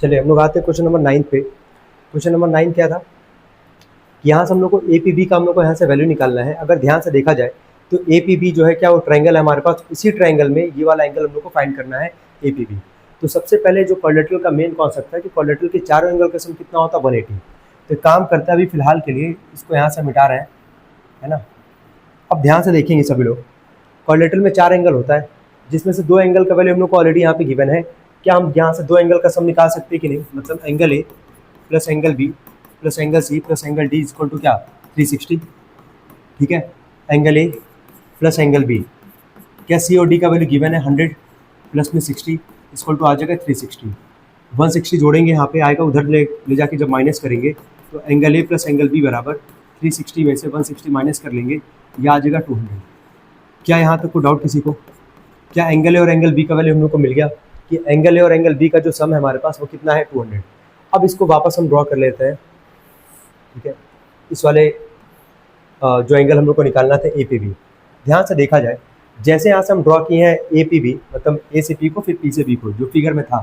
चलिए हम लोग आते हैं क्वेश्चन नंबर 9 पे। क्वेश्चन नंबर 9 क्या था कि यहाँ से हम लोग को ए पी बी का हम लोग को यहाँ से वैल्यू निकालना है। अगर ध्यान से देखा जाए तो ए पी बी जो है क्या वो ट्रायंगल है हमारे पास, इसी ट्रायंगल में ये वाला एंगल हम लोग को फाइंड करना है ए पी बी। तो सबसे पहले जो क्वाड्रेटरल का मेन कॉन्सेप्ट है कि क्वाड्रेटरल के चारों एंगल का सम कितना होता है 180। तो काम करता है अभी फिलहाल के लिए इसको यहाँ से मिटा रहे हैं, है ना। अब ध्यान से देखेंगे सभी लोग, क्वाड्रेटरल में 4 एंगल होता है जिसमें से 2 एंगल का वैल्यू हम लोग को ऑलरेडी यहाँ पे गिवन है। क्या हम यहाँ से 2 एंगल का सम निकाल सकते हैं कि नहीं, मतलब angle A plus angle B plus angle C plus angle D equal to क्या 360। ठीक है, angle A plus angle B, क्या सी और डी का वैल्यू गिवन है 100 प्लस में 60 इक्वल टू आ जाएगा 360। 160 जोड़ेंगे यहाँ पे आएगा, उधर ले जाके जब माइनस करेंगे तो angle A plus angle B बराबर 360 में से 160 माइनस कर लेंगे, यह आ जाएगा 200। क्या यहाँ तक कोई डाउट किसी को? क्या एंगल ए और एंगल बी का वैल्यू हम लोग को मिल गया कि एंगल ए और एंगल बी का जो सम है हमारे पास वो कितना है 200। अब इसको वापस हम ड्रॉ कर लेते हैं। ठीक है, इस वाले जो एंगल हम लोग को निकालना था ए पी बी, ध्यान से देखा जाए जैसे यहाँ से हम ड्रॉ किए हैं ए पी बी, मतलब ए से पी को फिर पी से बी को जो फिगर में था,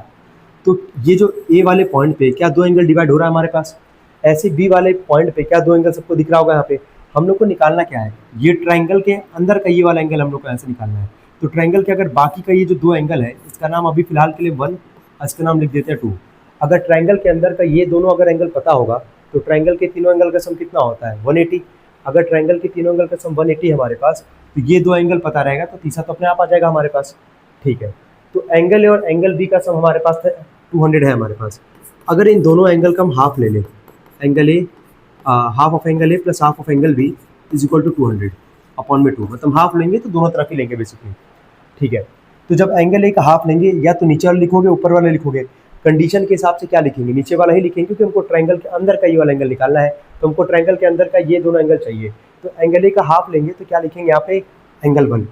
तो ये जो ए वाले पॉइंट पे क्या 2 एंगल डिवाइड हो रहा है हमारे पास, ऐसे बी वाले पॉइंट पे क्या 2 एंगल सबको दिख रहा होगा। यहाँ पे हम लोग को निकालना क्या है, ये ट्राइंगल के अंदर का ये वाला एंगल हम लोग को ऐसे निकालना है। तो ट्राइंगल के अगर बाकी का ये जो 2 एंगल है इसका नाम अभी फिलहाल के लिए 1, इसका नाम लिख देते हैं 2। अगर ट्राइंगल के अंदर का ये दोनों अगर एंगल पता होगा तो ट्राइंगल के तीनों एंगल का सम कितना होता है 180। अगर ट्राइंगल के तीनों एंगल का सम 180 हमारे पास, तो ये 2 एंगल पता रहेगा तो तीसरा तो अपने आप आ जाएगा हमारे पास। ठीक है, तो एंगल ए और एंगल बी का सम हमारे पास 200 है हमारे पास। अगर इन दोनों एंगल का हम हाफ ले लें, angle A half of angle A plus half of angle B is equal to 200 upon में 2, मतलब हाफ लेंगे तो दोनों तरफ ही लेंगे बेसिकली। ठीक है, तो जब एंगल ए का हाफ लेंगे या तो नीचे वाला लिखोगे ऊपर वाला लिखोगे, कंडीशन के हिसाब से क्या लिखेंगे नीचे वाला ही लिखेंगे क्योंकि हमको ट्रायंगल के अंदर का ये वाला एंगल निकालना है, तो हमको ट्रायंगल के अंदर का ये दोनों एंगल चाहिए। तो एंगल ए का हाफ लेंगे तो क्या लिखेंगे यहाँ पे एंगल 1,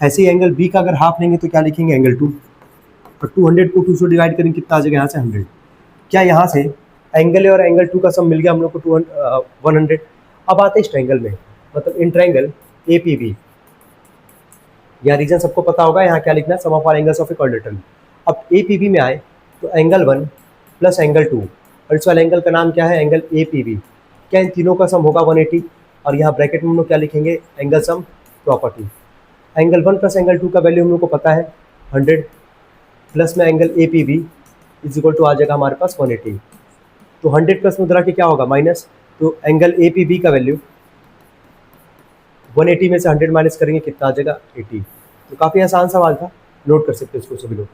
ऐसे ही एंगल बी का अगर हाफ लेंगे तो क्या लिखेंगे एंगल 2, और 200 को 2 से डिवाइड करेंगे कितना आ जाएगा यहाँ से 100। क्या यहाँ से एंगल ए और एंगल 2 का सम मिल गया हम लोग को 100। अब आते हैं इस ट्रायंगल में, मतलब in triangle A P B, या रीजन सबको पता होगा यहाँ क्या लिखना है sum of all angles of a quadrilateral. अब ए पी बी में आए तो एंगल 1 प्लस एंगल 2, और इस वाले एंगल का नाम क्या है एंगल ए पी बी। क्या इन तीनों का सम होगा 180, और यहाँ ब्रैकेट में हम लोग क्या लिखेंगे angle sum property. Angle 1 plus angle 2 का वैल्यू हम लोग को पता है 100, प्लस में angle A P B is equal to आ जाएगा हमारे पास 180। तो 100 प्लस में उधर के क्या होगा माइनस, तो एंगल ए पी बी का वैल्यू 180 में से 100 माइनस करेंगे कितना आ जाएगा 80। तो काफ़ी आसान सवाल था, नोट कर सकते हैं इसको सभी लोग।